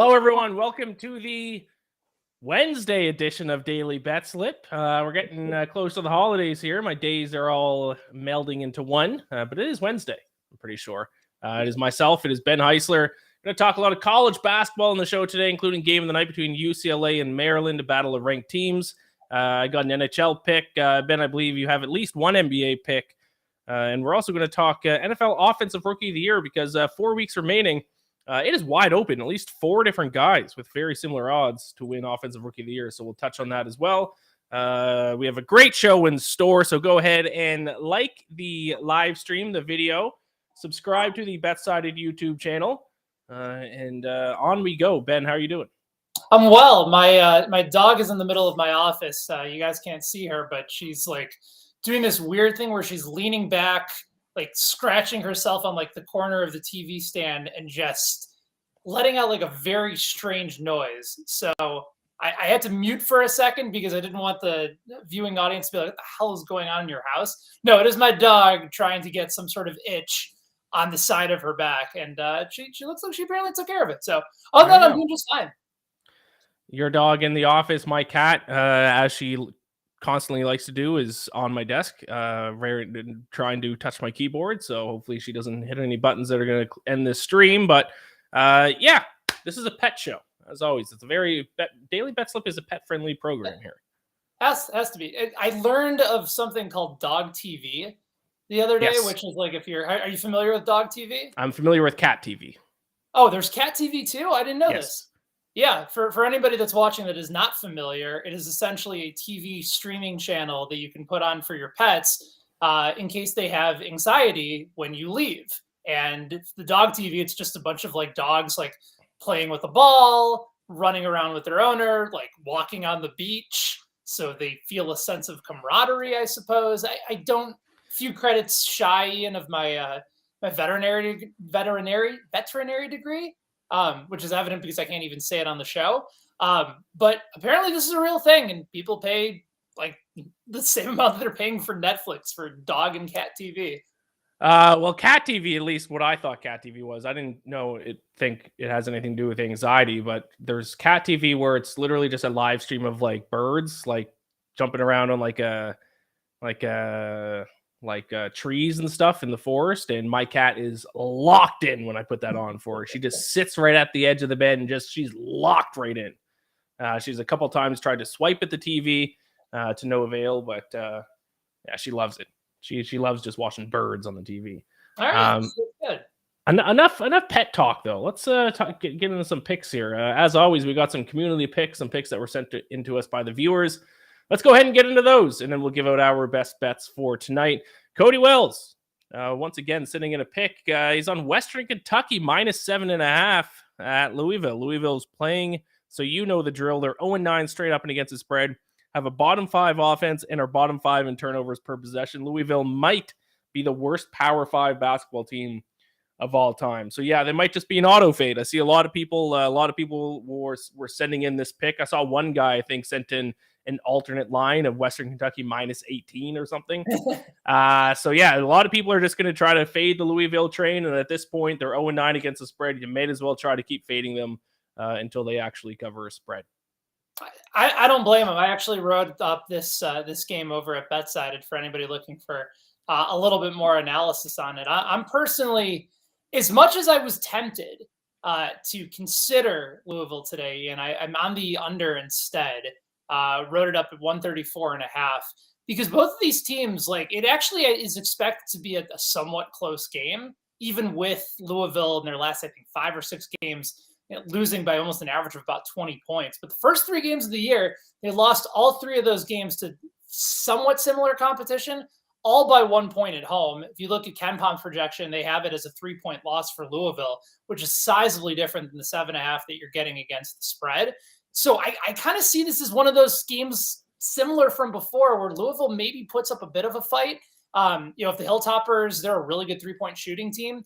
Hello, everyone. Welcome to the Wednesday edition of Daily Betslip. We're getting close to the holidays here. My days are all melding into one, but it is Wednesday, I'm pretty sure. It is myself. It is Ben Heisler. Going to talk a lot of college basketball on the show today, including game of the night between UCLA and Maryland, a battle of ranked teams. I got an NHL pick. Ben, I believe you have at least one NBA pick. And we're also going to talk NFL Offensive Rookie of the Year because 4 weeks remaining. It is wide open, at least 4 different guys with very similar odds to win Offensive Rookie of the Year. So we'll touch on that as well. We have a great show in store. So go ahead and like the live stream, the video, subscribe to the BetSided YouTube channel, and on we go. Ben, how are you doing? I'm well. My dog is in the middle of my office. You guys can't see her, but she's like doing this weird thing where she's leaning back, like scratching herself on like the corner of the TV stand and just letting out like a very strange noise. So I had to mute for a second because I didn't want the viewing audience to be like, what the hell is going on in your house? No, it is my dog trying to get some sort of itch on the side of her back. And she looks like she barely took care of it. So other than that, I'm doing just fine. Your dog in the office, my cat, as she constantly likes to do, is on my desk, trying to touch my keyboard. So hopefully she doesn't hit any buttons that are going to end this stream. But yeah, this is a pet show. As always, it's a very Daily BetSlip is a pet-friendly program here. Has to be. I learned of something called Dog TV the other day, which is like are you familiar with Dog TV? I'm familiar with Cat TV. Oh, there's Cat TV too? I didn't know this. Yeah, for anybody that's watching that is not familiar, it is essentially a TV streaming channel that you can put on for your pets in case they have anxiety when you leave. And the Dog TV, it's just a bunch of like dogs like playing with a ball, running around with their owner, like walking on the beach. So they feel a sense of camaraderie, I suppose. I don't, few credits shy, Ian, of my my veterinary degree. Which is evident because I can't even say it on the show. But apparently this is a real thing and people pay like the same amount that they're paying for Netflix for dog and cat TV. Well, Cat TV, at least what I thought Cat TV was, I didn't think it has anything to do with anxiety, but there's Cat TV where it's literally just a live stream of like birds, like jumping around on trees and stuff in the forest, and my cat is locked in when I put that on for her. She just sits right at the edge of the bed and she's locked right in. She's a couple times tried to swipe at the TV to no avail, but yeah, she loves it. She loves just watching birds on the TV. All right, good. Enough pet talk though. Let's get into some picks here. As always, we got some community picks, some picks that were sent into us by the viewers. Let's go ahead and get into those, and then we'll give out our best bets for tonight. Cody Wells, once again, sitting in a pick. He's on Western Kentucky, -7.5 at Louisville. Louisville's playing, so you know the drill. They're 0-9 straight up and against the spread, have a bottom 5 offense, and are bottom 5 in turnovers per possession. Louisville might be the worst Power 5 basketball team of all time. So yeah, they might just be an auto fade. I see a lot of people were sending in this pick. I saw one guy, I think, sent in an alternate line of Western Kentucky -18 or something. So yeah, a lot of people are just going to try to fade the Louisville train. And at this point, they're 0-9 against the spread. You may as well try to keep fading them until they actually cover a spread. I don't blame them. I actually wrote up this game over at BetSided for anybody looking for a little bit more analysis on it. I'm personally, as much as I was tempted to consider Louisville today, and I'm on the under instead. Wrote it up at 134.5 because both of these teams, like, it actually is expected to be a somewhat close game, even with Louisville in their last, I think, 5 or 6 games, losing by almost an average of about 20 points. But the first 3 games of the year, they lost all 3 of those games to somewhat similar competition, all by 1 point at home. If you look at KenPom's projection, they have it as a 3-point loss for Louisville, which is sizably different than the 7.5 that you're getting against the spread. So I kind of see this as one of those schemes similar from before where Louisville maybe puts up a bit of a fight. If the Hilltoppers, they're a really good 3-point shooting team.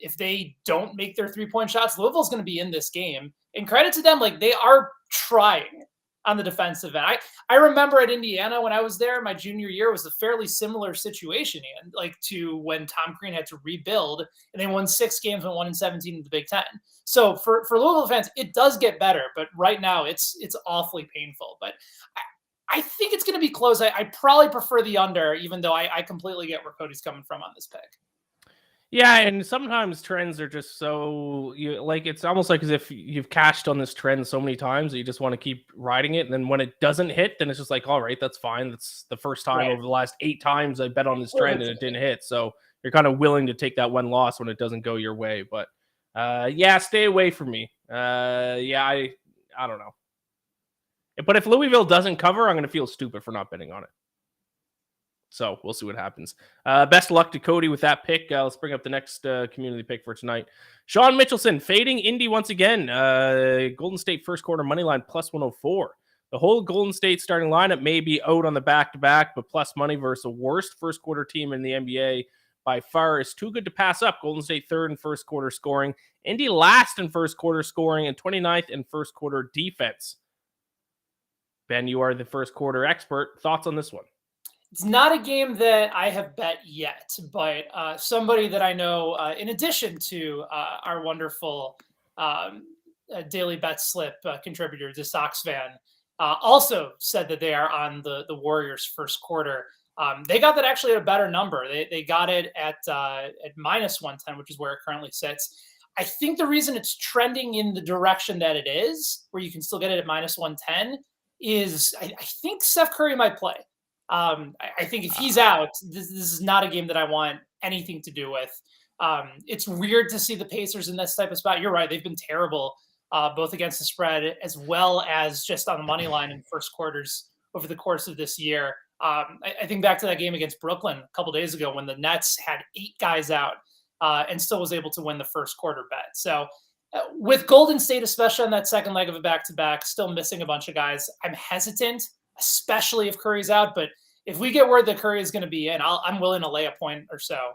If they don't make their 3-point shots, Louisville's going to be in this game. And credit to them, like, they are trying. on the defensive end. I remember at Indiana when I was there, my junior year was a fairly similar situation, Ian, like to when Tom Crean had to rebuild and they won 6 games and 1-17 in the Big Ten. So for Louisville fans, it does get better, but right now it's awfully painful. But I think it's going to be close. I probably prefer the under, even though I completely get where Cody's coming from on this pick. Yeah, and sometimes trends are just so it's almost like as if you've cashed on this trend so many times that you just want to keep riding it. And then when it doesn't hit, then it's just like, all right, that's fine. That's the first time over the last 8 times I bet on this trend and it didn't hit. So you're kind of willing to take that one loss when it doesn't go your way. But stay away from me. I don't know. But if Louisville doesn't cover, I'm going to feel stupid for not betting on it. So we'll see what happens. Best of luck to Cody with that pick. Let's bring up the next community pick for tonight. Sean Mitchelson fading Indy once again. Golden State first quarter money line plus 104. The whole Golden State starting lineup may be out on the back-to-back, but plus money versus the worst first quarter team in the NBA by far is too good to pass up. Golden State third in first quarter scoring. Indy last in first quarter scoring and 29th in first quarter defense. Ben, you are the first quarter expert. Thoughts on this one? It's not a game that I have bet yet, but somebody that I know, in addition to our wonderful daily Betslip contributor, the Sox fan, also said that they are on the Warriors first quarter. They got that actually at a better number. They got it at minus 110, which is where it currently sits. I think the reason it's trending in the direction that it is, where you can still get it at minus 110, is I think Steph Curry might play. I think if he's out, this is not a game that I want anything to do with. It's weird to see the Pacers in this type of spot. You're right. They've been terrible, both against the spread as well as just on the money line in first quarters over the course of this year. I think back to that game against Brooklyn a couple days ago when the Nets had 8 guys out and still was able to win the first quarter bet. So with Golden State, especially on that second leg of a back-to-back, still missing a bunch of guys, I'm hesitant, especially if Curry's out. But if we get word that Curry is going to be in, I'm willing to lay a point or so,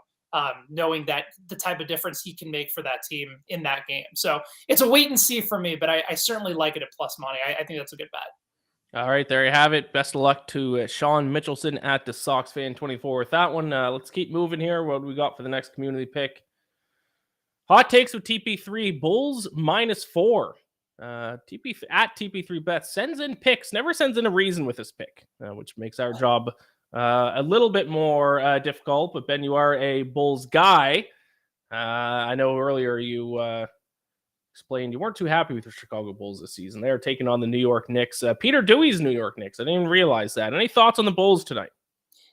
knowing that the type of difference he can make for that team in that game. So it's a wait and see for me, but I certainly like it at plus money. I think that's a good bet. All right, there you have it. Best of luck to Sean Mitchelson at the Sox Fan 24 with that one. Let's keep moving here. What do we got for the next community pick? Hot takes with TP3, Bulls -4. TP3 bets sends in picks, never sends in a reason with this pick, which makes our job a little bit more difficult. But Ben, you are a Bulls guy. I know earlier you explained you weren't too happy with the Chicago Bulls this season. They're taking on the New York Knicks. Peter Dewey's New York Knicks. I didn't even realize that. Any thoughts on the Bulls tonight?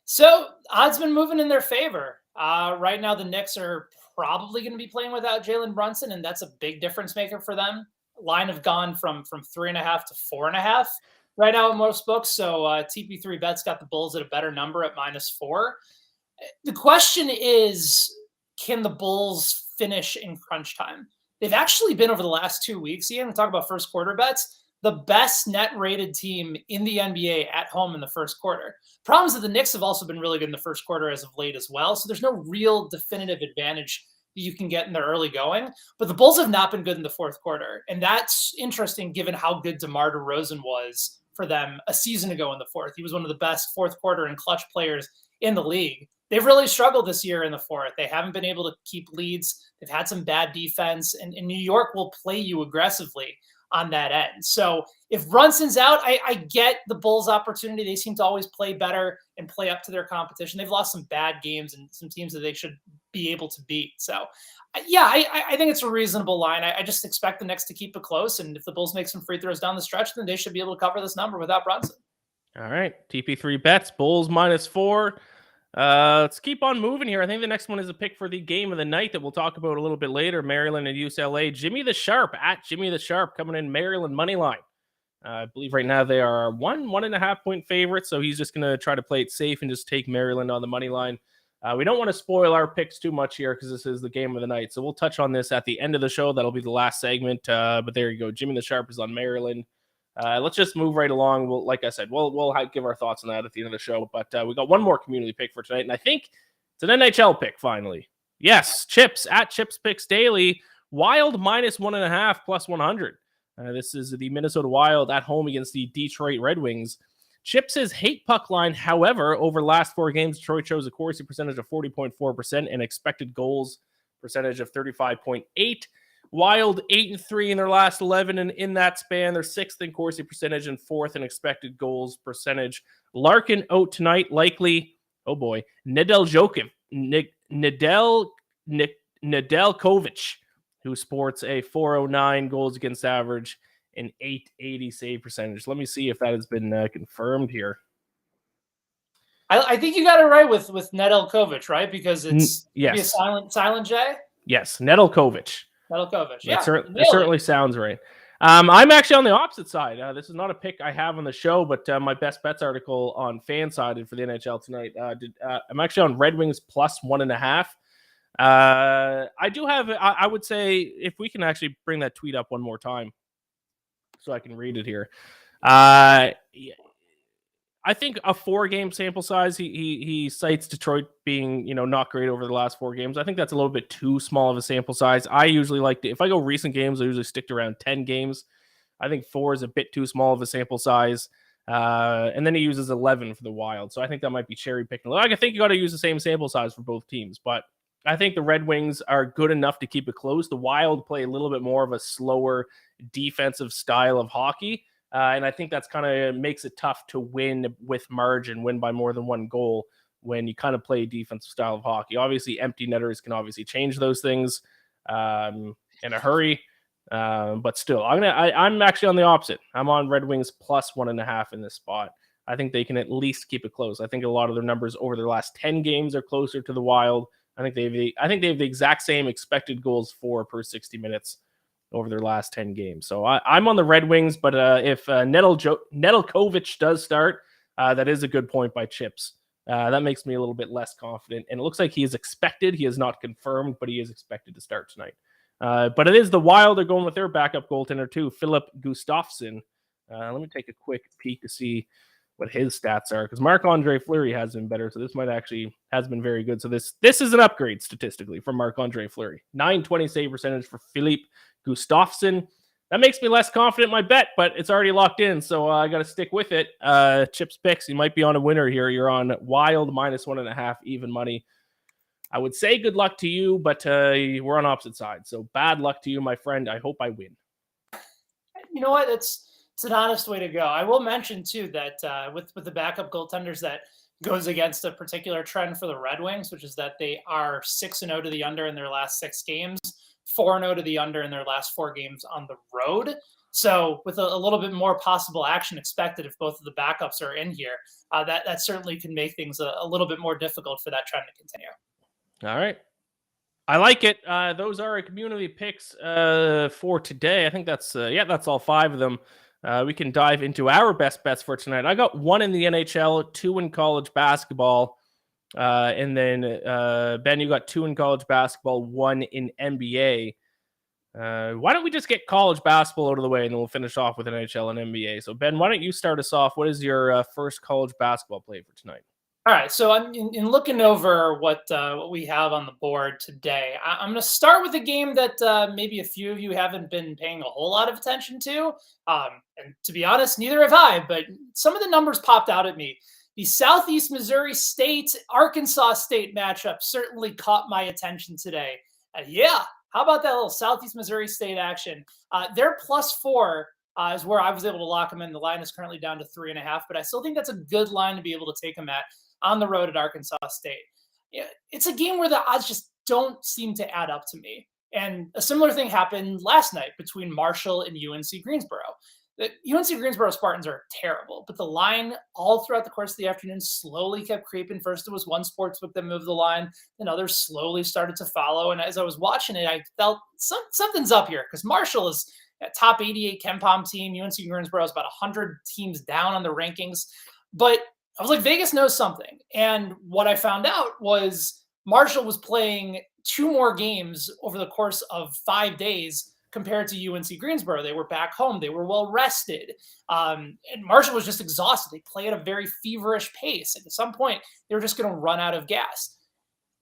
So odds been moving in their favor. Right now, the Knicks are probably going to be playing without Jalen Brunson, and that's a big difference maker for them. Line have gone from 3.5 to 4.5 right now in most books. So TP3 bets got the Bulls at a better number at -4. The question is, can the Bulls finish in crunch time? They've actually been over the last 2 weeks. Ian, we talk about first quarter bets, the best net rated team in the NBA at home in the first quarter. Problem is that the Knicks have also been really good in the first quarter as of late as well. So there's no real definitive advantage that you can get in the early going, but the Bulls have not been good in the fourth quarter. And that's interesting given how good DeMar DeRozan was for them a season ago in the fourth. He was one of the best fourth quarter and clutch players in the league. They've really struggled this year in the fourth. They haven't been able to keep leads. They've had some bad defense, and New York will play you aggressively on that end. So if Brunson's out, I get the Bulls' opportunity. They seem to always play better and play up to their competition. They've lost some bad games and some teams that they should be able to beat. So yeah, I think it's a reasonable line. I just expect the Knicks to keep it close. And if the Bulls make some free throws down the stretch, then they should be able to cover this number without Brunson. All right. TP3 bets, Bulls -4. Let's keep on moving here. I think the next one is a pick for the game of the night that we'll talk about a little bit later. Maryland and UCLA. Jimmy the Sharp at Jimmy the Sharp coming in Maryland money line. I believe right now they are 1.5 point favorites. So he's just going to try to play it safe and just take Maryland on the money line. We don't want to spoil our picks too much here because this is the game of the night. So we'll touch on this at the end of the show. That'll be the last segment. But there you go. Jimmy the Sharp is on Maryland. Let's just move right along. Like I said, we'll give our thoughts on that at the end of the show. But we got one more community pick for tonight, and I think it's an NHL pick finally. Yes, Chips at Chips Picks Daily. Wild -1.5 plus 100. This is the Minnesota Wild at home against the Detroit Red Wings. Chips' hate puck line, however, over the last 4 games, Detroit shows a Corsi percentage of 40.4% and expected goals percentage of 35.8%. Wild 8-3 in their last 11, and in that span, they're 6th in Corsi percentage and 4th in expected goals percentage. Larkin out tonight, likely. Oh boy, Nedeljkovic, who sports a 409 goals against average and 880 save percentage. Let me see if that has been confirmed here. I think you got it right with Nedeljkovic, right? Because it's yes. Be a silent J. Yes, Nedeljkovic. Nedeljkovic. Yeah, it certainly sounds right. I'm actually on the opposite side. This is not a pick I have on the show, but my best bets article on FanSided for the NHL tonight. I'm actually on Red Wings plus 1.5. I do have. I would say if we can actually bring that tweet up one more time, so I can read it here. I think a 4-game sample size. He cites Detroit being, not great over the last 4 games. I think that's a little bit too small of a sample size. I usually like to, if I go recent games, I usually stick to around 10 games. I think 4 is a bit too small of a sample size. And then he uses 11 for the Wild. So I think that might be cherry picking. I think you got to use the same sample size for both teams, but I think the Red Wings are good enough to keep it close. The Wild play a little bit more of a slower defensive style of hockey. And I think that's kind of makes it tough to win with margin, win by more than 1 goal when you kind of play a defensive style of hockey. Obviously, empty netters can obviously change those things in a hurry. But still, I'm actually on the opposite. I'm on Red Wings plus 1.5 in this spot. I think they can at least keep it close. I think a lot of their numbers over their last 10 games are closer to the Wild. I think they have the exact same expected goals for per 60 minutes over their last 10 games. So I'm on the Red Wings, but if Nedeljkovic does start, that is a good point by Chips. That makes me a little bit less confident. And it looks like he is expected. He is not confirmed, but he is expected to start tonight. But it is the Wild. They're going with their backup goaltender too, Philip Gustafsson. Let me take a quick peek to see what his stats are, because Marc-Andre Fleury has been better, so this has been very good. So this is an upgrade statistically from Marc-Andre Fleury. 920 save percentage for Philip Gustafsson. That makes me less confident in my bet, but it's already locked in, so I got to stick with it. Chips picks, you might be on a winner here. You're on Wild minus 1.5 even money. I would say good luck to you, but we're on opposite sides, so bad luck to you, my friend. I hope I win. You know what? It's an honest way to go. I will mention too that with the backup goaltenders, that goes against a particular trend for the Red Wings, which is that they are 6-0 to the under in their last 6 games, 4-0 to the under in their last 4 games on the road. So with a little bit more possible action expected if both of the backups are in here, that certainly can make things a little bit more difficult for that trend to continue. All right. I like it. Those are our community picks for today. I think that's all 5 of them. We can dive into our best bets for tonight. I got 1 in the NHL, 2 in college basketball. And then, Ben, you got 2 in college basketball, 1 in NBA. Why don't we just get college basketball out of the way, and then we'll finish off with NHL and NBA. So, Ben, why don't you start us off? What is your first college basketball play for tonight? All right, so I'm in looking over what we have on the board today. I'm going to start with a game that maybe a few of you haven't been paying a whole lot of attention to. And to be honest, neither have I, but some of the numbers popped out at me. The Southeast Missouri State, Arkansas State matchup certainly caught my attention today. How about that little Southeast Missouri State action? They're +4 is where I was able to lock them in. The line is currently down to 3.5, but I still think that's a good line to be able to take them at on the road at Arkansas State. It's a game where the odds just don't seem to add up to me. And a similar thing happened last night between Marshall and UNC Greensboro. The UNC Greensboro Spartans are terrible, but the line all throughout the course of the afternoon slowly kept creeping. First, it was one sportsbook that moved the line, then others slowly started to follow. And as I was watching it, I felt something's up here, because Marshall is a top 88 KenPom team. UNC Greensboro is about 100 teams down on the rankings. But I was like, Vegas knows something. And what I found out was Marshall was playing 2 more games over the course of 5 days compared to UNC Greensboro. They were back home. They were well rested. And Marshall was just exhausted. They play at a very feverish pace. And at some point, they were just going to run out of gas.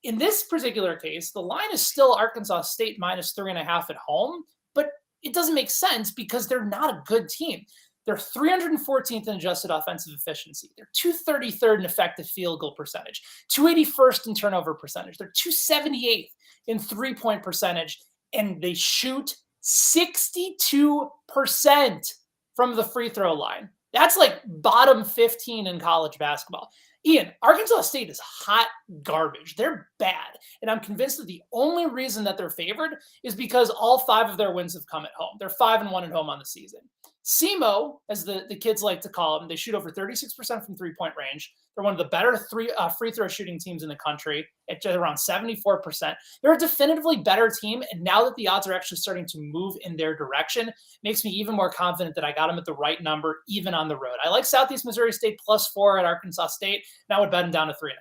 In this particular case, the line is still Arkansas State -3.5 at home, but it doesn't make sense because they're not a good team. They're 314th in adjusted offensive efficiency. They're 233rd in effective field goal percentage, 281st in turnover percentage. They're 278th in three-point percentage, and they shoot 62% from the free throw line. That's like bottom 15 in college basketball. Ian, Arkansas State is hot garbage. They're bad. And I'm convinced that the only reason that they're favored is because all 5 of their wins have come at home. They're 5-1 at home on the season. SEMO, as the kids like to call them, they shoot over 36% from three-point range. They're one of the better free throw shooting teams in the country at around 74%. They're a definitively better team, and now that the odds are actually starting to move in their direction, makes me even more confident that I got them at the right number, even on the road. I like Southeast Missouri State +4 at Arkansas State, and I would bet them down to 3.5.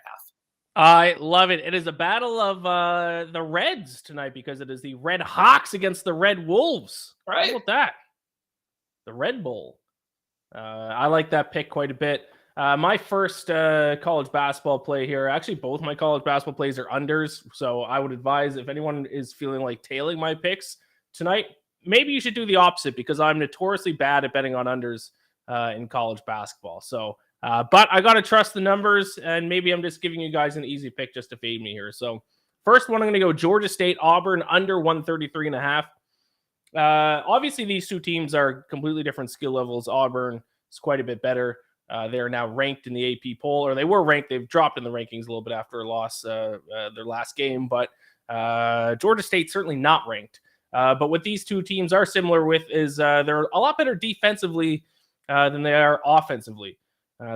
I love it. It is a battle of the Reds tonight because it is the Red Hawks against the Red Wolves. Right. How about that? The Red Bull. I like that pick quite a bit. My first college basketball play here, actually both my college basketball plays are unders. So I would advise if anyone is feeling like tailing my picks tonight, maybe you should do the opposite because I'm notoriously bad at betting on unders in college basketball. So, but I got to trust the numbers, and maybe I'm just giving you guys an easy pick just to fade me here. So first one, I'm going to go Georgia State, Auburn under 133.5. Obviously, these two teams are completely different skill levels. Auburn is quite a bit better. They are now ranked in the AP poll, or they were ranked. They've dropped in the rankings a little bit after a loss their last game, but Georgia State certainly not ranked. But what these two teams are similar with is they're a lot better defensively than they are offensively.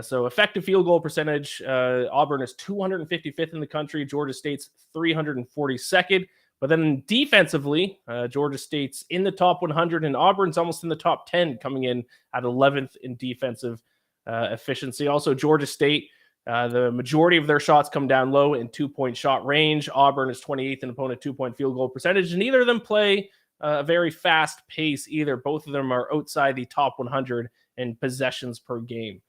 So effective field goal percentage, Auburn is 255th in the country. Georgia State's 342nd. But then defensively, Georgia State's in the top 100 and Auburn's almost in the top 10, coming in at 11th in defensive efficiency. Also, Georgia State, the majority of their shots come down low in 2-point shot range. Auburn is 28th in opponent 2-point field goal percentage. And neither of them play a very fast pace either. Both of them are outside the top 100 in possessions per game.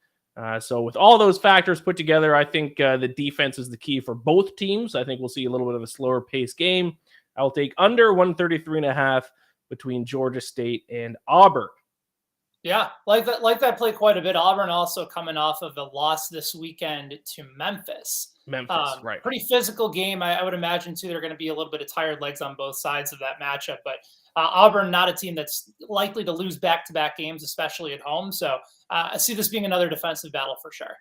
So with all those factors put together, I think the defense is the key for both teams. I think we'll see a little bit of a slower pace game. I'll take under 133.5 between Georgia State and Auburn. Yeah, like that play quite a bit. Auburn also coming off of a loss this weekend to Memphis. Right. Pretty physical game. I would imagine, too, there are going to be a little bit of tired legs on both sides of that matchup. But Auburn, not a team that's likely to lose back-to-back games, especially at home. So I see this being another defensive battle for sure.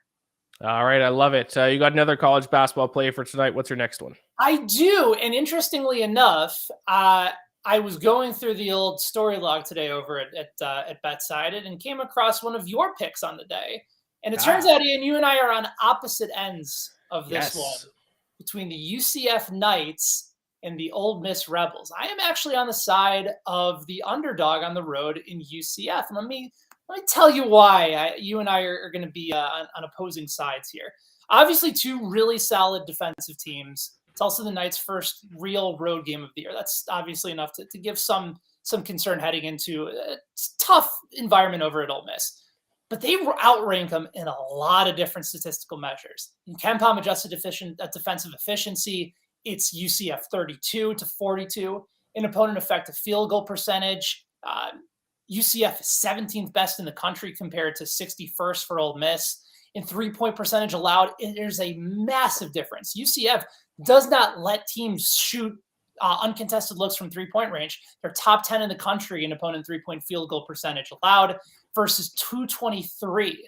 All right, I love it. You got another college basketball play for tonight. What's your next one? I do, and interestingly enough, I was going through the old story log today over at BetSided and came across one of your picks on the day. And it turns out, Ian, you and I are on opposite ends of this one between the UCF Knights and the Ole Miss Rebels. I am actually on the side of the underdog on the road in UCF. And let me tell you why you and I are going to be on opposing sides here. Obviously, two really solid defensive teams. It's also the Knights' first real road game of the year. That's obviously enough to give some concern heading into a tough environment over at Ole Miss. But they outrank them in a lot of different statistical measures. In KenPom adjusted defensive efficiency, it's UCF 32 to 42. In opponent effective field goal percentage, UCF is 17th best in the country compared to 61st for Ole Miss. In three-point percentage allowed, there's a massive difference. UCF does not let teams shoot uncontested looks from three-point range. They're top 10 in the country in opponent three-point field goal percentage allowed versus 223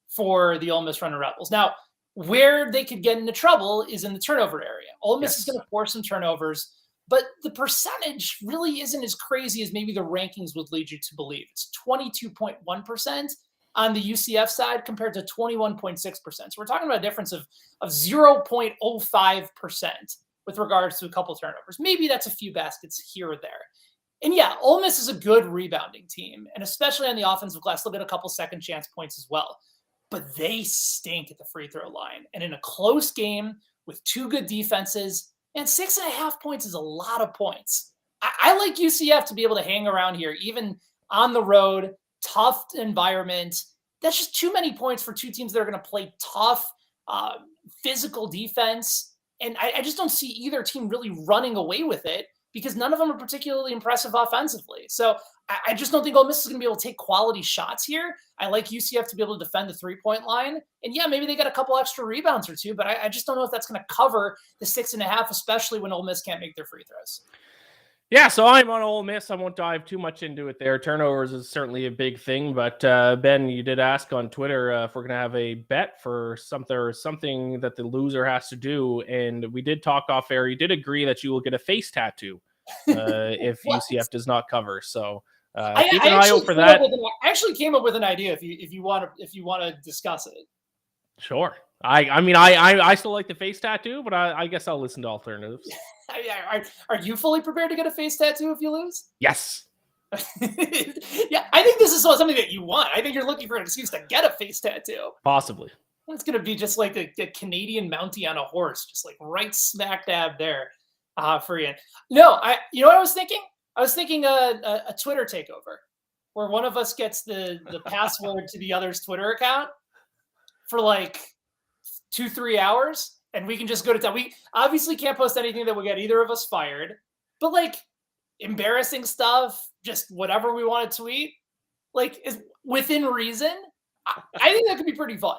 for the Ole Miss Running Rebels. Now, where they could get into trouble is in the turnover area. Ole Miss is going to force some turnovers, but the percentage really isn't as crazy as maybe the rankings would lead you to believe. It's 22.1% on the UCF side compared to 21.6%. So we're talking about a difference of 0.05% with regards to a couple turnovers. Maybe that's a few baskets here or there. And yeah, Ole Miss is a good rebounding team, and especially on the offensive glass, they'll get a couple second chance points as well. But they stink at the free throw line. And in a close game with two good defenses, and 6.5 points is a lot of points. I like UCF to be able to hang around here, even on the road, tough environment. That's just too many points for two teams that are going to play tough, physical defense. And I just don't see either team really running away with it because none of them are particularly impressive offensively. So I just don't think Ole Miss is going to be able to take quality shots here. I like UCF to be able to defend the 3-point line. And yeah, maybe they got a couple extra rebounds or two, but I just don't know if that's going to cover the 6.5, especially when Ole Miss can't make their free throws. Yeah, so I'm on Ole Miss. I won't dive too much into it there. Turnovers is certainly a big thing, but Ben, you did ask on Twitter if we're going to have a bet for something that the loser has to do, and we did talk off air. You did agree that you will get a face tattoo if UCF does not cover. So keep an eye out for that. I actually came up with an idea if you want to discuss it. Sure. I still like the face tattoo, but I guess I'll listen to alternatives. Are you fully prepared to get a face tattoo if you lose? Yes. Yeah, I think this is something that you want. I think you're looking for an excuse to get a face tattoo. Possibly. It's going to be just like a Canadian Mountie on a horse, just like right smack dab there for you. No, you know what I was thinking? I was thinking a Twitter takeover where one of us gets the password to the other's Twitter account for like 2-3 hours, and we can just go to town. We obviously can't post anything that will get either of us fired, but like embarrassing stuff, just whatever we want to tweet, like is within reason. I think that could be pretty fun.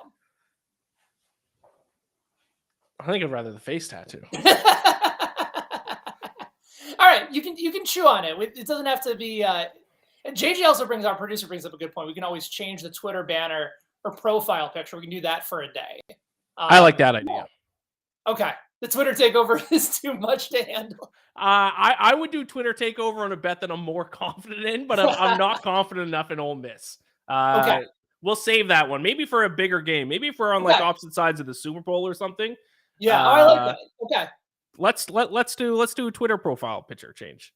I think I'd rather the face tattoo. All right, you can chew on it. It doesn't have to be. JJ also our producer brings up a good point. We can always change the Twitter banner or profile picture. We can do that for a day. I like that idea. Okay. The Twitter takeover is too much to handle. I would do Twitter takeover on a bet that I'm more confident in, but I'm not confident enough in Ole Miss. Okay. We'll save that one. Maybe for a bigger game. Maybe if we're on like opposite sides of the Super Bowl or something. Yeah, I like that. Okay. Let's do a Twitter profile picture change.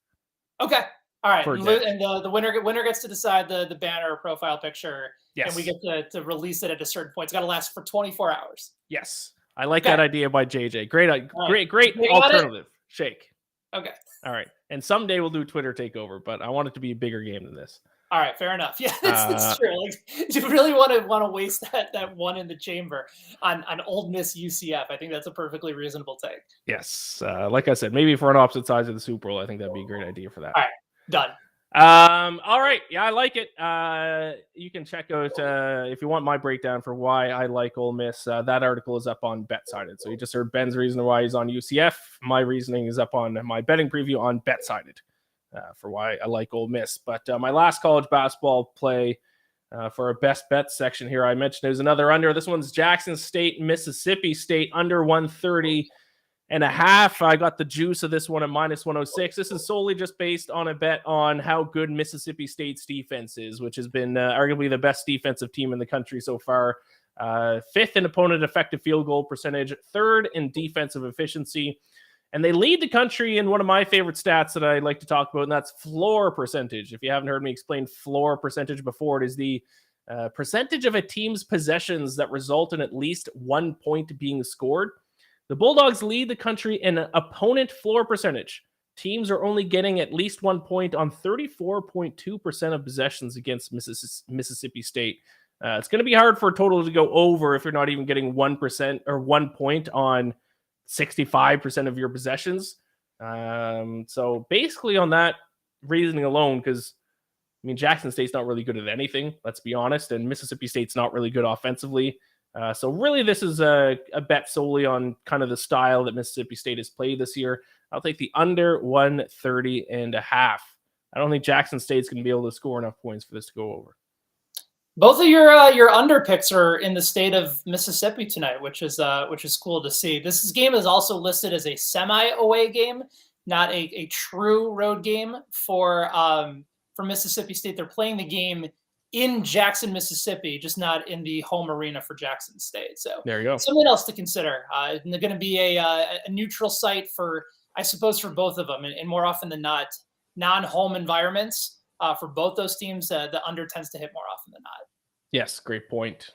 Okay. All right. And the winner gets to decide the banner or profile picture. Yes. And we get to release it at a certain point. It's got to last for 24 hours. Yes. I like that idea by JJ. Great alternative. Shake. Okay. All right. And someday we'll do Twitter takeover, but I want it to be a bigger game than this. All right, fair enough. Yeah, that's true. Like, do you really want to waste that one in the chamber on Ole Miss UCF? I think that's a perfectly reasonable take. Yes. Like I said, maybe if we're on opposite sides of the Super Bowl, I think that'd be a great idea for that. All right, done. All right. Yeah, I like it. You can check out if you want my breakdown for why I like Ole Miss. That article is up on BetSided. So you just heard Ben's reason why he's on UCF. My reasoning is up on my betting preview on BetSided for why I like Ole Miss. But my last college basketball play for our best bets section here, I mentioned there's another under. This one's Jackson State, Mississippi State under 130.5. I got the juice of this one at -106. This is solely just based on a bet on how good Mississippi State's defense is, which has been arguably the best defensive team in the country so far. 5th in opponent effective field goal percentage, 3rd in defensive efficiency. And they lead the country in one of my favorite stats that I like to talk about, and that's floor percentage. If you haven't heard me explain floor percentage before, it is the percentage of a team's possessions that result in at least 1 point being scored. The Bulldogs lead the country in opponent floor percentage. Teams are only getting at least 1 point on 34.2% of possessions against Mississippi State. It's going to be hard for a total to go over if you're not even getting 1% or 1 point on 65% of your possessions. So basically on that reasoning alone, because Jackson State's not really good at anything, let's be honest, and Mississippi State's not really good offensively. So really this is a bet solely on kind of the style that Mississippi State has played this year. I'll take the under 130.5. I don't think Jackson State's going to be able to score enough points for this to go over. Both of your under picks are in the state of Mississippi tonight, which is cool to see. This game is also listed as a semi-away game, not a true road game for Mississippi State. They're playing the game in Jackson, Mississippi, just not in the home arena for Jackson State. So there you go. Something else to consider. They're going to be a neutral site for, I suppose, for both of them, and more often than not, non-home environments. For both those teams, the under tends to hit more often than not. Yes, great point.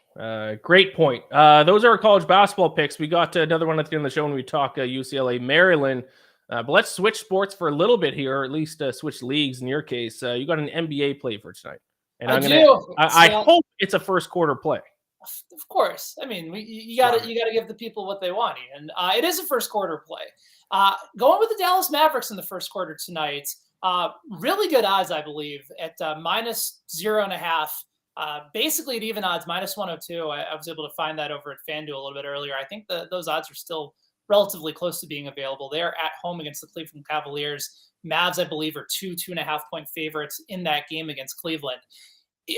Great point. Those are our college basketball picks. We got another one at the end of the show when we talk UCLA Maryland. But let's switch sports for a little bit here, or at least switch leagues in your case. You got an NBA play for tonight. And I hope it's a first quarter play. Of course. I mean, you got to give the people what they want, and it is a first quarter play. Going with the Dallas Mavericks in the first quarter tonight. Really good odds, I believe, at -0.5. Basically at even odds, -102. I was able to find that over at FanDuel a little bit earlier. I think those odds are still relatively close to being available. They're at home against the Cleveland Cavaliers. Mavs, I believe, are 2.5 point favorites in that game against Cleveland.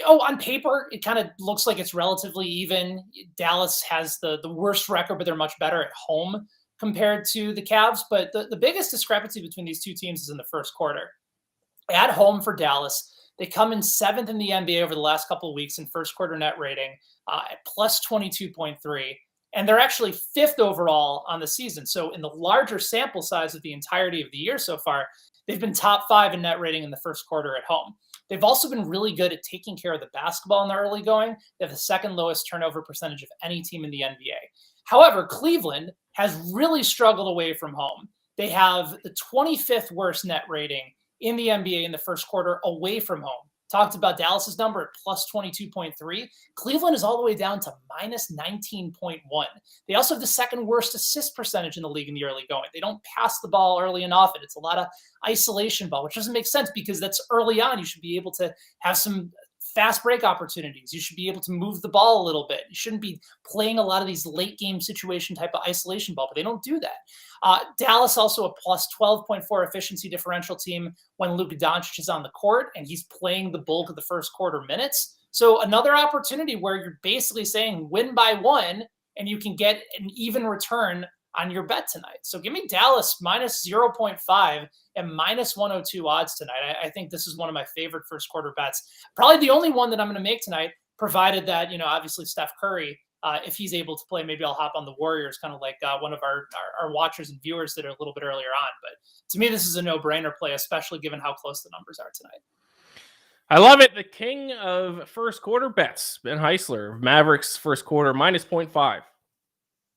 On paper, it kind of looks like it's relatively even. Dallas has the worst record, but they're much better at home compared to the Cavs. But the biggest discrepancy between these two teams is in the first quarter. At home for Dallas, they come in 7th in the NBA over the last couple of weeks in first quarter net rating at plus 22.3. And they're actually 5th overall on the season. So in the larger sample size of the entirety of the year so far, they've been top 5 in net rating in the first quarter at home. They've also been really good at taking care of the basketball in the early going. They have the second lowest turnover percentage of any team in the NBA. However, Cleveland has really struggled away from home. They have the 25th worst net rating in the NBA in the first quarter away from home. Talked about Dallas's number at plus 22.3. Cleveland is all the way down to minus 19.1. They also have the second worst assist percentage in the league in the early going. They don't pass the ball early and often. It's a lot of isolation ball, which doesn't make sense because that's early on. You should be able to have some fast break opportunities. You should be able to move the ball a little bit. You shouldn't be playing a lot of these late game situation type of isolation ball, but they don't do that. Dallas also a plus 12.4 efficiency differential team when Luka Doncic is on the court and he's playing the bulk of the first quarter minutes. So another opportunity where you're basically saying win by 1 and you can get an even return on your bet tonight. So give me Dallas minus 0.5 and minus 102 odds tonight. I think this is one of my favorite first quarter bets. Probably the only one that I'm going to make tonight, provided that, obviously Steph Curry, if he's able to play, maybe I'll hop on the Warriors, kind of like one of our watchers and viewers did a little bit earlier on. But to me, this is a no-brainer play, especially given how close the numbers are tonight. I love it. The king of first quarter bets, Ben Heisler, Mavericks first quarter minus 0.5.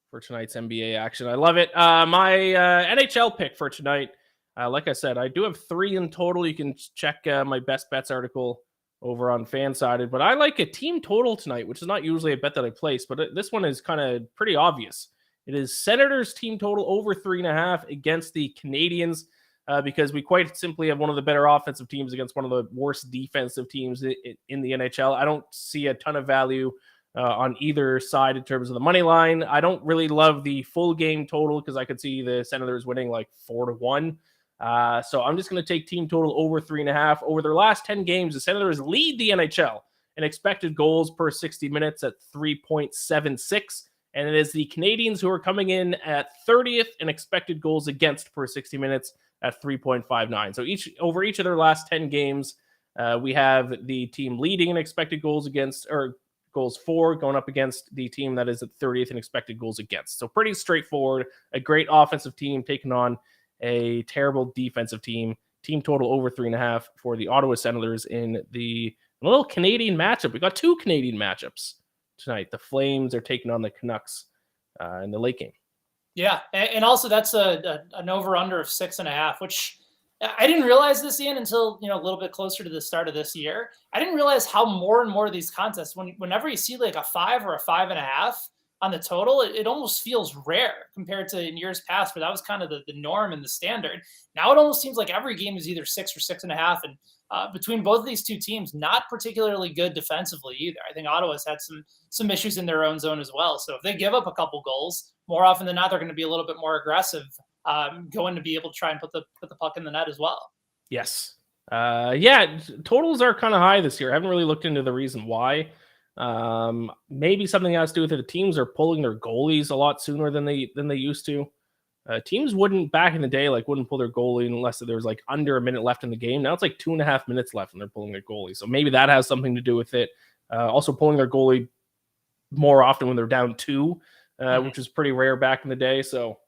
For tonight's NBA action. I love it. My NHL pick for tonight, like I said, I do have 3 in total. You can check my best bets article over on FanSided, but I like a team total tonight, which is not usually a bet that I place, but this one is kind of pretty obvious. It is Senators team total over 3.5 against the Canadiens because we quite simply have one of the better offensive teams against one of the worst defensive teams in the NHL. I don't see a ton of value on either side in terms of the money line. I don't really love the full game total because I could see the Senators winning like 4-1. So I'm just going to take team total over 3.5. Over their last 10 games, the Senators lead the NHL in expected goals per 60 minutes at 3.76. And it is the Canadiens who are coming in at 30th in expected goals against per 60 minutes at 3.59. So over each of their last 10 games, we have the team leading in expected goals against, or goals for, going up against the team that is at 30th in expected goals against. So pretty straightforward. A great offensive team taking on a terrible defensive team. Team total over 3.5 for the Ottawa Senators in the little Canadian matchup. We got 2 Canadian matchups tonight. The Flames are taking on the Canucks in the late game. Yeah, and also that's an over-under of 6.5, which I didn't realize this, Ian, until a little bit closer to the start of this year. I didn't realize how more and more of these contests, whenever you see like a 5 or a 5.5 on the total, it almost feels rare compared to in years past, where that was kind of the norm and the standard. Now it almost seems like every game is either 6 or 6.5, and between both of these two teams, not particularly good defensively either. I think Ottawa's had some issues in their own zone as well. So if they give up a couple goals, more often than not, they're going to be a little bit more aggressive. Going to be able to try and put the puck in the net as well. Yes. Totals are kind of high this year. I haven't really looked into the reason why. Maybe something has to do with it. The teams are pulling their goalies a lot sooner than they used to. Teams wouldn't, back in the day, wouldn't pull their goalie unless there was under a minute left in the game. Now it's 2.5 minutes left and they're pulling their goalie. So maybe that has something to do with it. Also pulling their goalie more often when they're down 2. Which was pretty rare back in the day. So,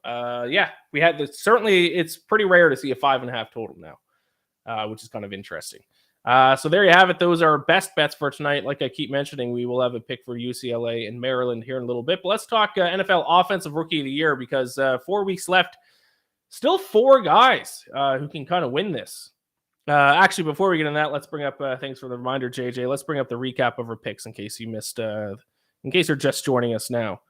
we had this. Certainly, it's pretty rare to see a 5.5 total now, which is kind of interesting. So there you have it. Those are our best bets for tonight. Like I keep mentioning, we will have a pick for UCLA and Maryland here in a little bit. But let's talk NFL Offensive Rookie of the Year because 4 weeks left. Still 4 guys who can kind of win this. Actually, before we get into that, let's bring up, thanks for the reminder, JJ. Let's bring up the recap of our picks in case you missed in case you're just joining us now.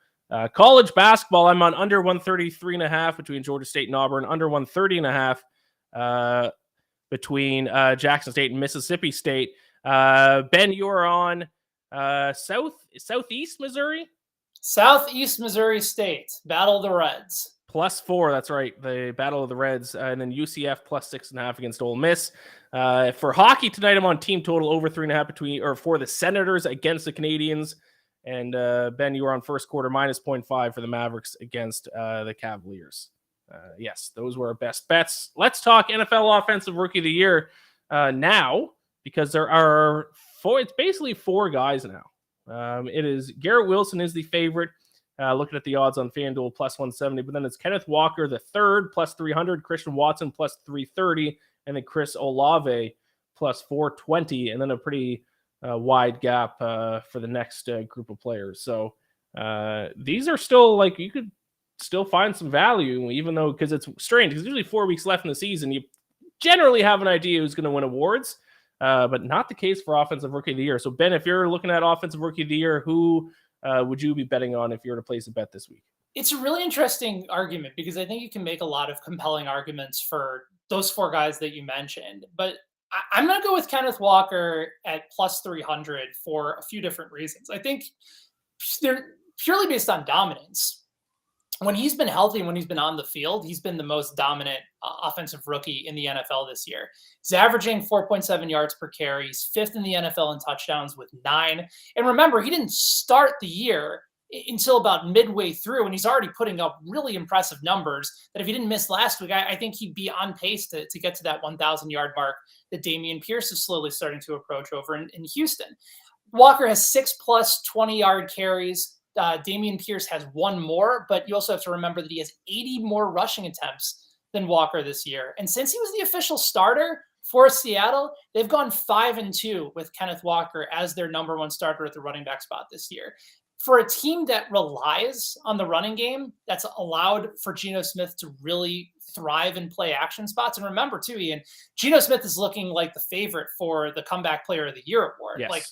College basketball, I'm on under 133.5 between Georgia State and Auburn, under 130.5 between Jackson State and Mississippi State. Ben, you are on Southeast Missouri? Southeast Missouri State, Battle of the Reds. +4, that's right, the Battle of the Reds, and then UCF +6.5 against Ole Miss. For hockey tonight, I'm on team total over 3.5 for the Senators against the Canadians. And Ben, you were on first quarter -0.5 for the Mavericks against the Cavaliers. Yes, those were our best bets. Let's talk NFL Offensive Rookie of the Year now, because there are it's basically 4 guys now. It is Garrett Wilson is the favorite. Looking at the odds on FanDuel, +170, but then it's Kenneth Walker the third, +300, Christian Watson +330, and then Chris Olave +420, and then a pretty wide gap for the next group of players. So these are still, like, you could still find some value, even though, because it's strange, because usually 4 weeks left in the season, you generally have an idea who's going to win awards, but not the case for Offensive Rookie of the Year. So Ben, if you're looking at Offensive Rookie of the Year, who would you be betting on if you were to place a bet this week? It's a really interesting argument, because I think you can make a lot of compelling arguments for those 4 guys that you mentioned. But I'm going to go with Kenneth Walker at +300 for a few different reasons. I think they're purely based on dominance. When he's been healthy and when he's been on the field, he's been the most dominant offensive rookie in the NFL this year. He's averaging 4.7 yards per carry. He's 5th in the NFL in touchdowns with 9. And remember, he didn't start the year until about midway through, and he's already putting up really impressive numbers that if he didn't miss last week, I think he'd be on pace to get to that 1,000-yard mark that Dameon Pierce is slowly starting to approach over in Houston. Walker has 6+ 20-yard carries. Dameon Pierce has 1 more, but you also have to remember that he has 80 more rushing attempts than Walker this year. And since he was the official starter for Seattle, they've gone 5-2 with Kenneth Walker as their number 1 starter at the running back spot this year. For a team that relies on the running game, that's allowed for Geno Smith to really thrive and play action spots. And remember too, Ian, Geno Smith is looking like the favorite for the Comeback Player of the Year award. Yes. Like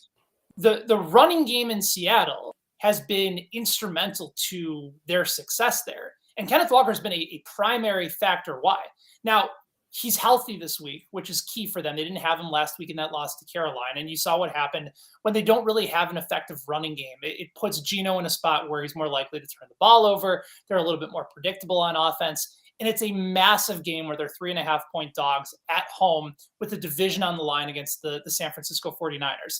the running game in Seattle has been instrumental to their success there. And Kenneth Walker has been a primary factor why. Now, he's healthy this week, which is key for them. They didn't have him last week in that loss to Carolina. And you saw what happened when they don't really have an effective running game. It puts Geno in a spot where he's more likely to turn the ball over. They're a little bit more predictable on offense. And it's a massive game where they're 3.5-point dogs at home with the division on the line against the San Francisco 49ers.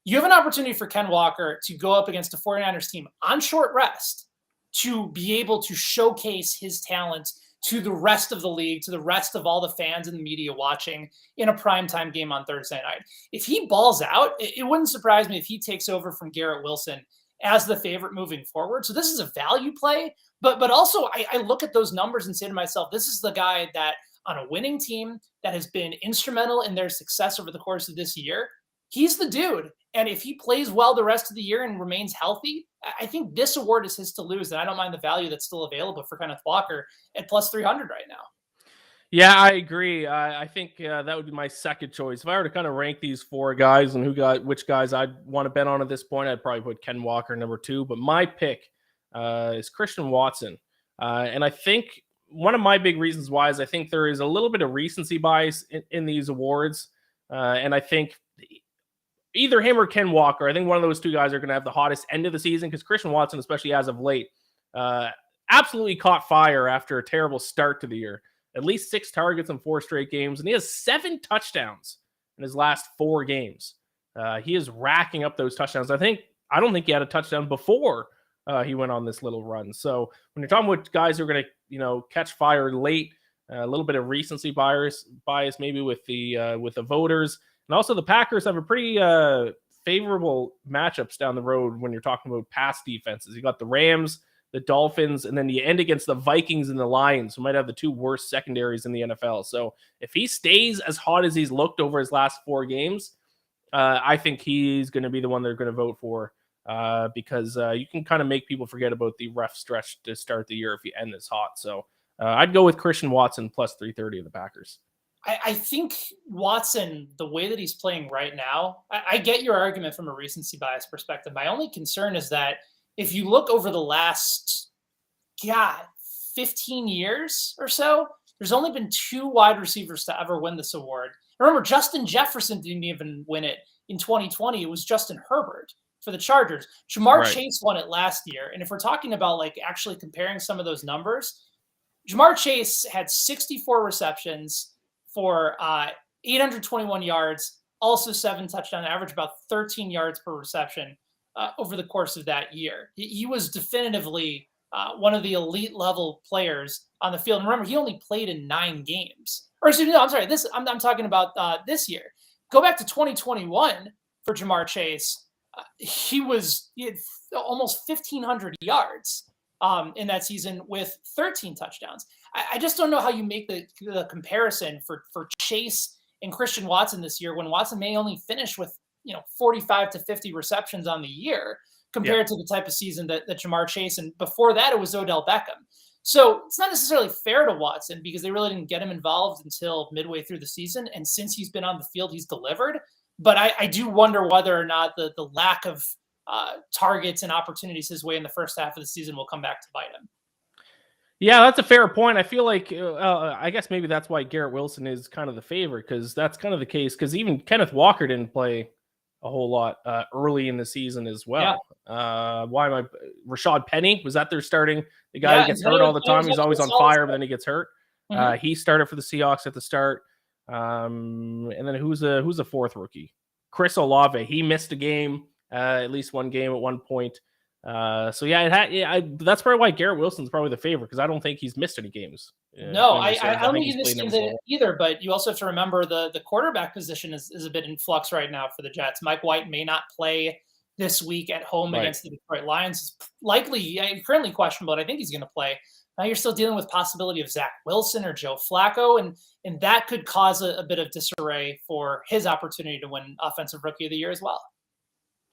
You have an opportunity for Ken Walker to go up against a 49ers team on short rest to be able to showcase his talent to the rest of the league, to the rest of all the fans and the media watching in a primetime game on Thursday night. If he balls out, it wouldn't surprise me if he takes over from Garrett Wilson as the favorite moving forward. So this is a value play, but also I look at those numbers and say to myself, this is the guy that on a winning team that has been instrumental in their success over the course of this year. He's the dude. And if he plays well the rest of the year and remains healthy, I think this award is his to lose. And I don't mind the value that's still available for Kenneth Walker at +300 right now. Yeah, I agree. I think that would be my second choice. If I were to kind of rank these 4 guys and which guys I'd want to bet on at this point, I'd probably put Ken Walker number 2. But my pick is Christian Watson. And I think one of my big reasons why is I think there is a little bit of recency bias in these awards. And I think either him or Ken Walker, I think one of those 2 guys are going to have the hottest end of the season, because Christian Watson, especially as of late, absolutely caught fire after a terrible start to the year. At least 6 targets in 4 straight games, and he has 7 touchdowns in his last 4 games. He is racking up those touchdowns. I don't think he had a touchdown before he went on this little run. So when you're talking about guys who are going to, catch fire late, a little bit of recency bias maybe with the voters. And also the Packers have a pretty favorable matchups down the road when you're talking about pass defenses. You got the Rams, the Dolphins, and then you end against the Vikings and the Lions, who might have the 2 worst secondaries in the NFL. So if he stays as hot as he's looked over his last 4 games, I think he's going to be the one they're going to vote for because you can kind of make people forget about the rough stretch to start the year if you end this hot. So I'd go with Christian Watson +330 of the Packers. I think Watson, the way that he's playing right now, I get your argument from a recency bias perspective. My only concern is that if you look over the last, 15 years or so, there's only been 2 wide receivers to ever win this award. Remember, Justin Jefferson didn't even win it in 2020. It was Justin Herbert for the Chargers. Jamar Chase won it last year. And if we're talking about like actually comparing some of those numbers, Jamar Chase had 64 receptions for 821 yards, also 7 touchdowns, average about 13 yards per reception over the course of that year. He was definitively one of the elite level players on the field. And remember, he only played in 9 games. Or excuse me, no, I'm sorry. I'm talking about this year. Go back to 2021 for Jamar Chase. He had almost 1,500 yards in that season with 13 touchdowns. I just don't know how you make the comparison for Chase and Christian Watson this year when Watson may only finish with 45 to 50 receptions on the year compared to the type of season that Jamar Chase, and before that it was Odell Beckham. So it's not necessarily fair to Watson because they really didn't get him involved until midway through the season. And since he's been on the field, he's delivered. But I do wonder whether or not the lack of targets and opportunities his way in the first half of the season will come back to bite him. Yeah, that's a fair point. I feel like, I guess maybe that's why Garrett Wilson is kind of the favorite, because that's kind of the case. Because even Kenneth Walker didn't play a whole lot early in the season as well. Rashad Penny, was that their starting? The guy who gets hurt all the time. He's always on fire, but then he gets hurt. He started for the Seahawks at the start. And then who's a fourth rookie? Chris Olave. He missed a game, at least one game at one point. That's probably why Garrett Wilson's probably the favorite, because I don't think he's missed any games. No, I don't think he's missed games either, but you also have to remember the quarterback position is a bit in flux right now for the Jets. Mike White may not play this week at home against the Detroit Lions. It's likely, currently questionable, but I think he's going to play. Now you're still dealing with possibility of Zach Wilson or Joe Flacco, and that could cause a bit of disarray for his opportunity to win Offensive Rookie of the Year as well.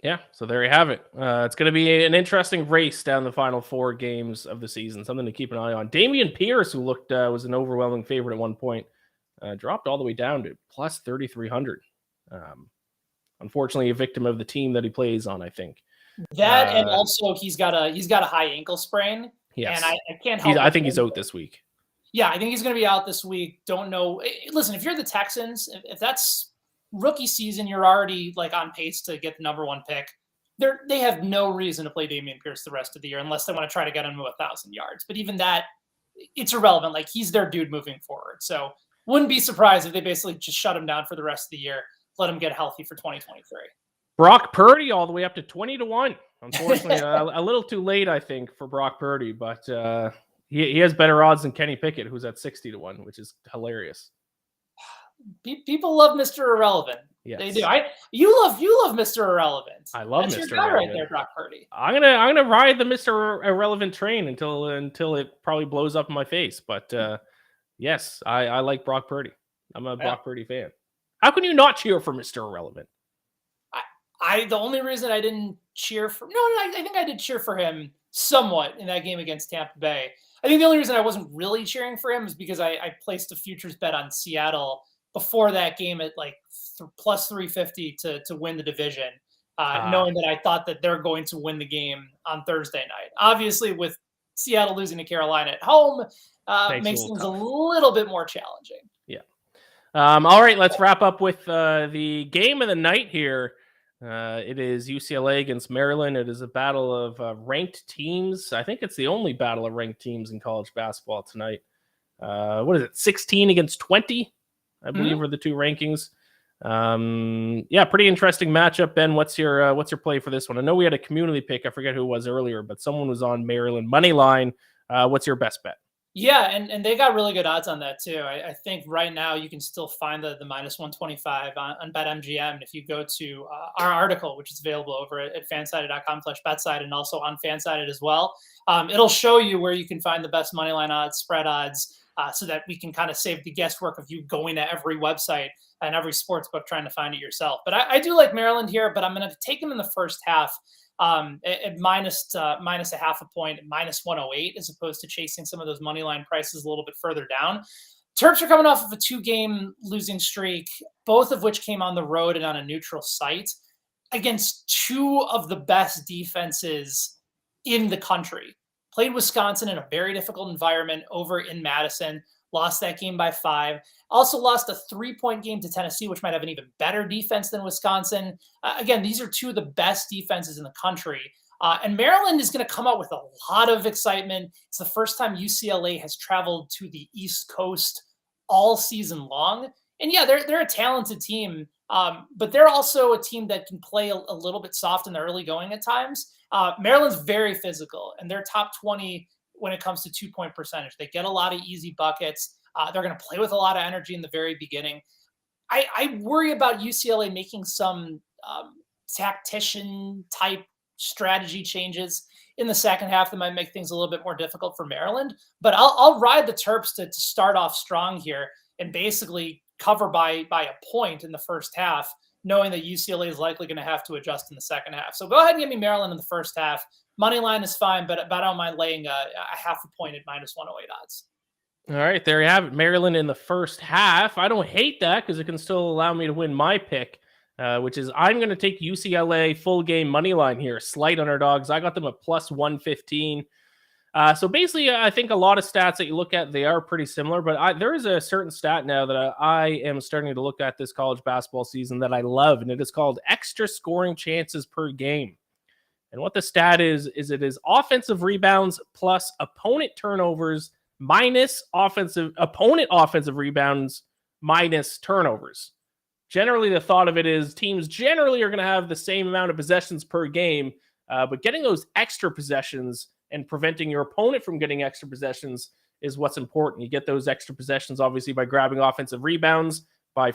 Yeah, so there you have it. It's going to be an interesting race down the final 4 games of the season. Something to keep an eye on. Dameon Pierce, who looked was an overwhelming favorite at one point, dropped all the way down to plus 3,300. Unfortunately, a victim of the team that he plays on, I think. That and also he's got a high ankle sprain. Yes, and I can't help. I think he's out this week. Yeah, I think he's going to be out this week. Don't know. Listen, if you're the Texans, if that's rookie season, you're already like on pace to get the number 1 pick. They have no reason to play Dameon Pierce the rest of the year unless they want to try to get him to 1,000 yards. But even that, it's irrelevant. Like, he's their dude moving forward. So wouldn't be surprised if they basically just shut him down for the rest of the year, let him get healthy for 2023. Brock Purdy all the way up to 20-1. Unfortunately, a little too late, I think, for Brock Purdy, but he has better odds than Kenny Pickett, who's at 60-1, which is hilarious. People love Mr. Irrelevant. Yes. They do. You love Mr. Irrelevant. I love That's Mr. your guy Irrelevant right there, Brock Purdy. I'm gonna ride the Mr. Irrelevant train until it probably blows up in my face. But yes, I like Brock Purdy. I'm a Brock Purdy fan. How can you not cheer for Mr. Irrelevant? The only reason I didn't cheer for I think I did cheer for him somewhat in that game against Tampa Bay. I think the only reason I wasn't really cheering for him is because I placed a futures bet on Seattle before that game at like plus 350 to win the division, knowing that I thought that they're going to win the game on Thursday night. Obviously, with Seattle losing to Carolina at home, makes things a little bit more challenging. Yeah. All right, let's wrap up with the game of the night here. It is UCLA against Maryland. It is a battle of ranked teams. I think it's the only battle of ranked teams in college basketball tonight. What is it? 16 against 20, I believe, are the 2 rankings. Pretty interesting matchup. Ben, what's your play for this one? I know we had a community pick. I forget who it was earlier, but someone was on Maryland money line. What's your best bet? Yeah, and they got really good odds on that too. I think right now you can still find the minus 125 on BetMGM. And if you go to our article, which is available over at fansided.com/BetSided and also on Fansided as well, it'll show you where you can find the best moneyline odds, spread odds, so that we can kind of save the guesswork of you going to every website and every sports book trying to find it yourself. But I do like Maryland here, but I'm going to take them in the first half. At minus a half a point, minus 108, as opposed to chasing some of those money line prices a little bit further down. Terps are coming off of a 2-game losing streak, both of which came on the road and on a neutral site against two of the best defenses in the country. Played Wisconsin in a very difficult environment over in Madison, lost that game by 5. Also lost a 3-point game to Tennessee, which might have an even better defense than Wisconsin. Again, these are two of the best defenses in the country. And Maryland is going to come out with a lot of excitement. It's the first time UCLA has traveled to the East Coast all season long. And yeah, they're a talented team, but they're also a team that can play a little bit soft in the early going at times. Maryland's very physical, and they're top 20 when it comes to 2-point percentage. They get a lot of easy buckets. They're going to play with a lot of energy in the very beginning. I worry about UCLA making some tactician type strategy changes in the second half that might make things a little bit more difficult for Maryland. But I'll ride the Terps to start off strong here and basically cover by a point in the first half, knowing that UCLA is likely going to have to adjust in the second half. So go ahead and give me Maryland in the first half. Money line is fine, but I don't mind laying a half a point at minus 108 odds. All right, there you have it. Maryland in the first half. I don't hate that because it can still allow me to win my pick, which is I'm going to take UCLA full game money line here. Slight underdogs. I got them at plus 115. So basically, I think a lot of stats that you look at, they are pretty similar, but there is a certain stat now that I am starting to look at this college basketball season that I love, and it is called extra scoring chances per game. And what the stat is it is offensive rebounds plus opponent turnovers minus opponent offensive rebounds minus turnovers. Generally, the thought of it is teams generally are going to have the same amount of possessions per game, but getting those extra possessions and preventing your opponent from getting extra possessions is what's important. You get those extra possessions, obviously, by grabbing offensive rebounds by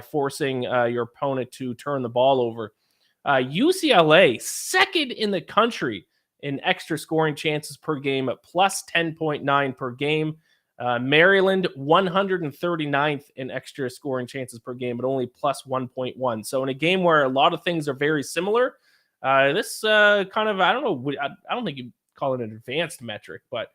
forcing your opponent to turn the ball over. UCLA, second in the country in extra scoring chances per game at plus 10.9 per game. Maryland, 139th in extra scoring chances per game, but only plus 1.1. So in a game where a lot of things are very similar, this kind of, I don't know, I don't think you call it an advanced metric, but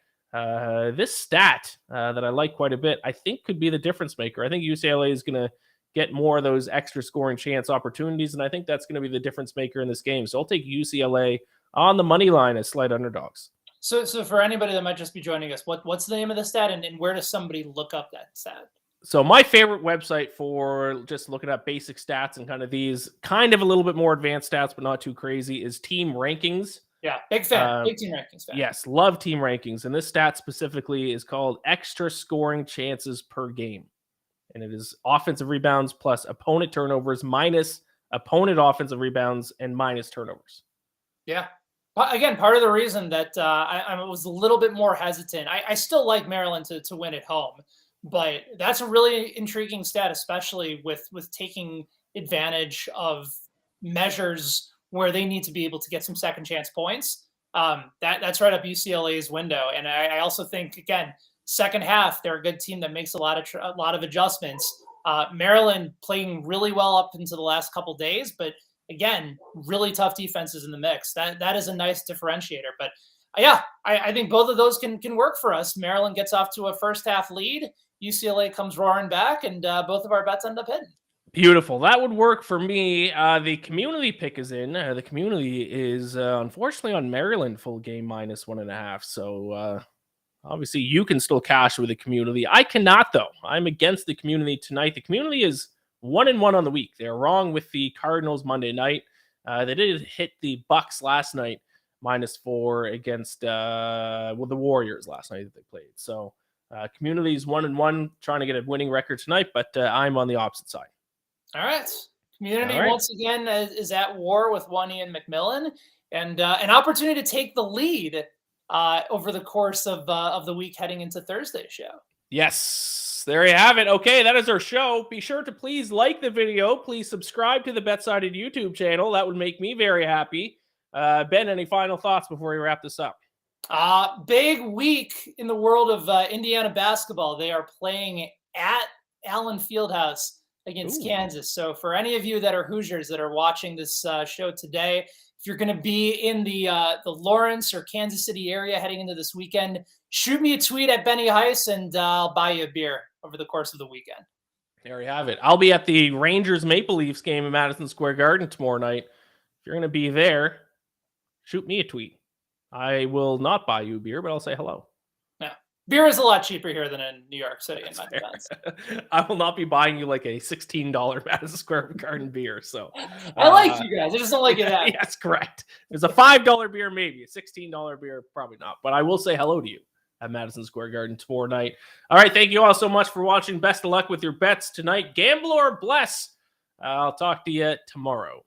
this stat that I like quite a bit, I think could be the difference maker. I think UCLA is going to get more of those extra scoring chance opportunities, and I think that's going to be the difference maker in this game. So I'll take UCLA on the money line as slight underdogs. So for anybody that might just be joining us, what's the name of the stat, and where does somebody look up that stat? So my favorite website for just looking at basic stats and kind of these kind of a little bit more advanced stats, but not too crazy, is Team Rankings. Yeah, big fan. Big Team Rankings fan. Yes, love Team Rankings. And this stat specifically is called extra scoring chances per game. And it is offensive rebounds plus opponent turnovers minus opponent offensive rebounds and minus turnovers. Yeah. Again, part of the reason that I was a little bit more hesitant, I still like Maryland to win at home, but that's a really intriguing stat, especially with taking advantage of measures where they need to be able to get some second chance points. That's right up UCLA's window. And I also think, again, second half, they're a good team that makes a lot of adjustments. Maryland playing really well up into the last couple days, but again, really tough defenses in the mix. That is a nice differentiator. But yeah, I think both of those can work for us. Maryland gets off to a first half lead. UCLA comes roaring back, and both of our bets end up hitting. Beautiful. That would work for me. The community pick is in. The community is unfortunately on Maryland full game minus 1.5. So obviously you can still cash with the community. I cannot, though. I'm against the community tonight. The community is 1-1 on the week. They're wrong with the Cardinals Monday night. They did hit the Bucks last night -4 against the Warriors last night that they played. So community is 1-1, trying to get a winning record tonight, but I'm on the opposite side. All right. Community once again is at war with one Iain MacMillan, and an opportunity to take the lead over the course of the week heading into Thursday's show. Yes, there you have it. Okay, that is our show. Be sure to please like the video. Please subscribe to the BetSided YouTube channel. That would make me very happy. Ben, any final thoughts before we wrap this up? Big week in the world of Indiana basketball. They are playing at Allen Fieldhouse against Kansas. So for any of you that are Hoosiers that are watching this show today, if you're going to be in the Lawrence or Kansas City area heading into this weekend, shoot me a tweet at Ben Heisler and I'll buy you a beer over the course of the weekend. There you have it. I'll be at the Rangers Maple Leafs game in Madison Square Garden tomorrow night. If you're going to be there, shoot me a tweet. I will not buy you a beer, but I'll say hello. Yeah. Beer is a lot cheaper here than in New York City, in my defense. I will not be buying you like a $16 Madison Square Garden beer. So I like you guys. I just don't like it that. Yes, correct. There's a $5 beer, maybe. A $16 beer, probably not. But I will say hello to you at Madison Square Garden tomorrow night. All right, thank you all so much for watching. Best of luck with your bets tonight. Gamble or bless. I'll talk to you tomorrow.